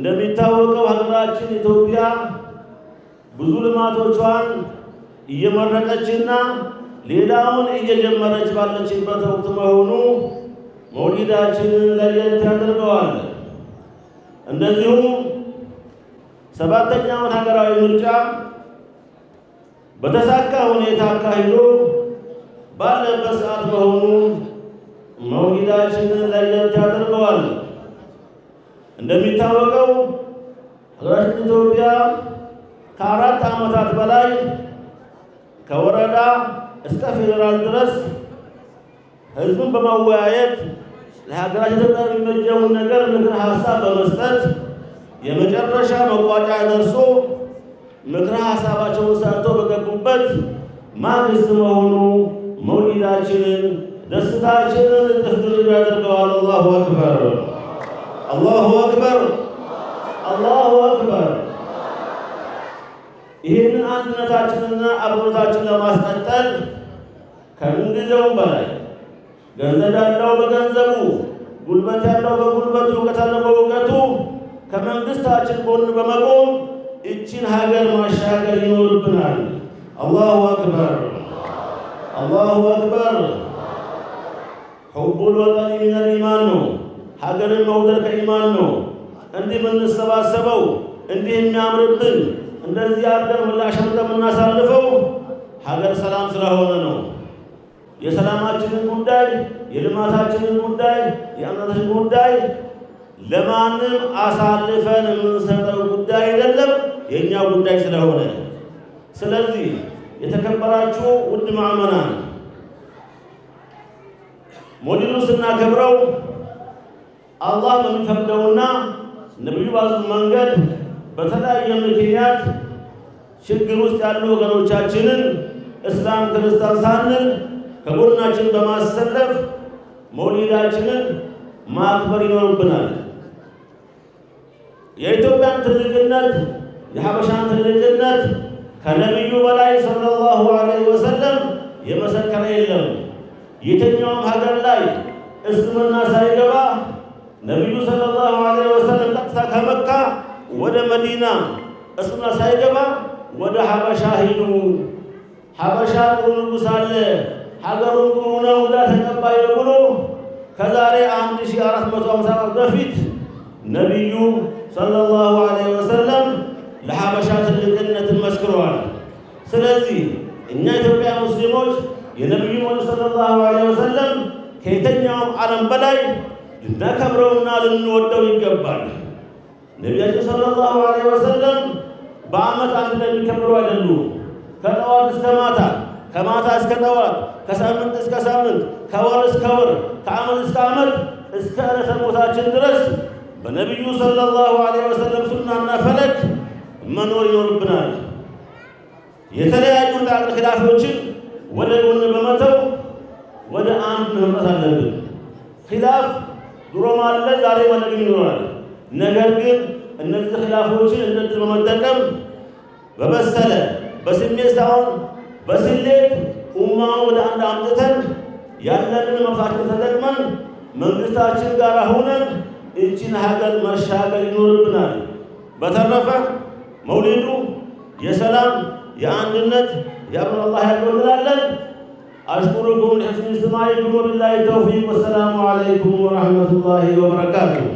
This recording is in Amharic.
እንደሚታወቀው ሀገራችን ኢትዮጵያ ብዙ ልማቶቿን እየመረቀችና ሌላውን እየጀመረች ባለችበት ወቅት መሆኑ መውሊዳችንን ለየት ያደርገዋል። እንደዚሁም ሰባተኛውን ሀገራዊ ምርጫ በተሳካ ሁኔታ አካሂዶ ባለበት ሰዓት መሆኑ መውሊዳችንን ለየት ያደርገዋል። እንደሚታወቀው ሀገራችን ኢትዮጵያ ከ4 ዓመታት በላይ ከወረዳ እስከ ፌዴራል ድረስ ህዝቡን በማወያየት ለሀገራችን ኢትዮጵያ የሚመጀውን ነገር ምክር ሀሳብ በመስጠት የመጨረሻ መቋጫ ደርሶ ምክር ሀሳባቸውን ሰጥተው በገቡበት ማግስት መሆኑ መውሊዳችንን ደስታችንን እጥፍ ድርብ ያደርገዋል። አላሁ አክበር፣ አላሁ አክበር፣ አላሁ አክበር። ይህንን አንድነታችንና አብሮታችን ለማስቀጠል ከምንጊዜውም በላይ ገንዘብ ያለው በገንዘቡ፣ ጉልበት ያለው በጉልበቱ፣ እውቀት ያለው በእውቀቱ ከመንግስታችን ጎን በመቆም እቺን ሀገር ማሻገር ይኖርብናል። አላሁ አክበር፣ አላሁ አክበር። ሑቡል ወጠኒ ሚነል ኢማን ነው። ሀገርን መውደድ ከኢማን ነው። እንዲህ የምንሰባሰበው እንዲህ የሚያምርብን እንደዚህ አድርገን ምላሽ የምናሳልፈው ሀገር ሰላም ስለሆነ ነው። የሰላማችንን ጉዳይ፣ የልማታችንን ጉዳይ፣ የአንድነታችንን ጉዳይ ለማንም አሳልፈን የምንሰጠው ጉዳይ አይደለም፣ የእኛ ጉዳይ ስለሆነ። ስለዚህ የተከበራችሁ ውድ ምዕመናን መውሊዱን ስናከብረው አላህ በሚፈቅደውና ነብዩ ባዙት መንገድ በተለያየ ምክንያት ችግር ውስጥ ያሉ ወገኖቻችንን እስላም ክርስቲያን ሳንል ከጎናችን በማሰለፍ መውሊዳችንን ማክበር ይኖርብናል። የኢትዮጵያን ትልቅነት የሐበሻን ትልቅነት ከነቢዩ በላይ ሰለላሁ ዐለይሂ ወሰለም የመሰከረ የለም። የትኛውም ሀገር ላይ እስልምና ሳይገባ ነቢዩ ሰለላሁ ዐለይሂ ወሰለም ቀጥታ ከመካ ወደ መዲና እስልምና ሳይገባ ወደ ሐበሻ ሂዱ፣ ሐበሻ ጥሩ ንጉሥ አለ፣ ሀገሩን ጥሩ ነው፣ ዳ ተቀባይ ነው ብሎ ከዛሬ 1450 ዓመት በፊት ነቢዩ ሰለላሁ ዐለይሂ ወሰለም ለሐበሻ ትልቅነትን መስክረዋል። ስለዚህ እኛ ኢትዮጵያ ሙስሊሞች የነቢዩ መሐመድ ሰለላሁ ዐለይሂ ወሰለም ከየትኛውም ዓለም በላይ ልናከብረውና ልንወደው ይገባል። ነቢያችን ሰለላሁ ዐለይሂ ወሰለም በዓመት አንድ የሚከበሩ አይደሉም። ከጠዋት እስከ ማታ፣ ከማታ እስከ ጠዋት፣ ከሳምንት እስከ ሳምንት፣ ከወር እስከ ወር፣ ከዓመት እስከ ዓመት እስከ ዕለተ ሞታችን ድረስ በነቢዩ ሰለላሁ ዐለይሂ ወሰለም ሱናና ፈለግ መኖር ይኖርብናል። የተለያዩ ጣዕም ኺላፎችን ወደ ጎን በመተው ወደ አንድ መምጣት አለብን። ኺላፍ ድሮም አለ፣ ዛሬ ማለግም ይኖራል። ነገር ግን እነዚህ ኺላፎችን እንደዚህ በመጠቀም በበሰለ በስሜት ሳይሆን በስሌት ኡማውን ወደ አንድ አምጥተን ያለንን መብታችን ተጠቅመን መንግስታችን ጋር ሆነን እቺን ሀገር መሻገር ይኖርብናል። በተረፈ መውሊዱ የሰላም የአንድነት የአብሮ አላህ ያድርግልን። አሽኩሩኩም ለሕስኒ ኢስቲማዒኩም ወቢላሂ ተውፊቅ ወሰላሙ ዐለይኩም ወረሕመቱላሂ ወበረካቱሁ።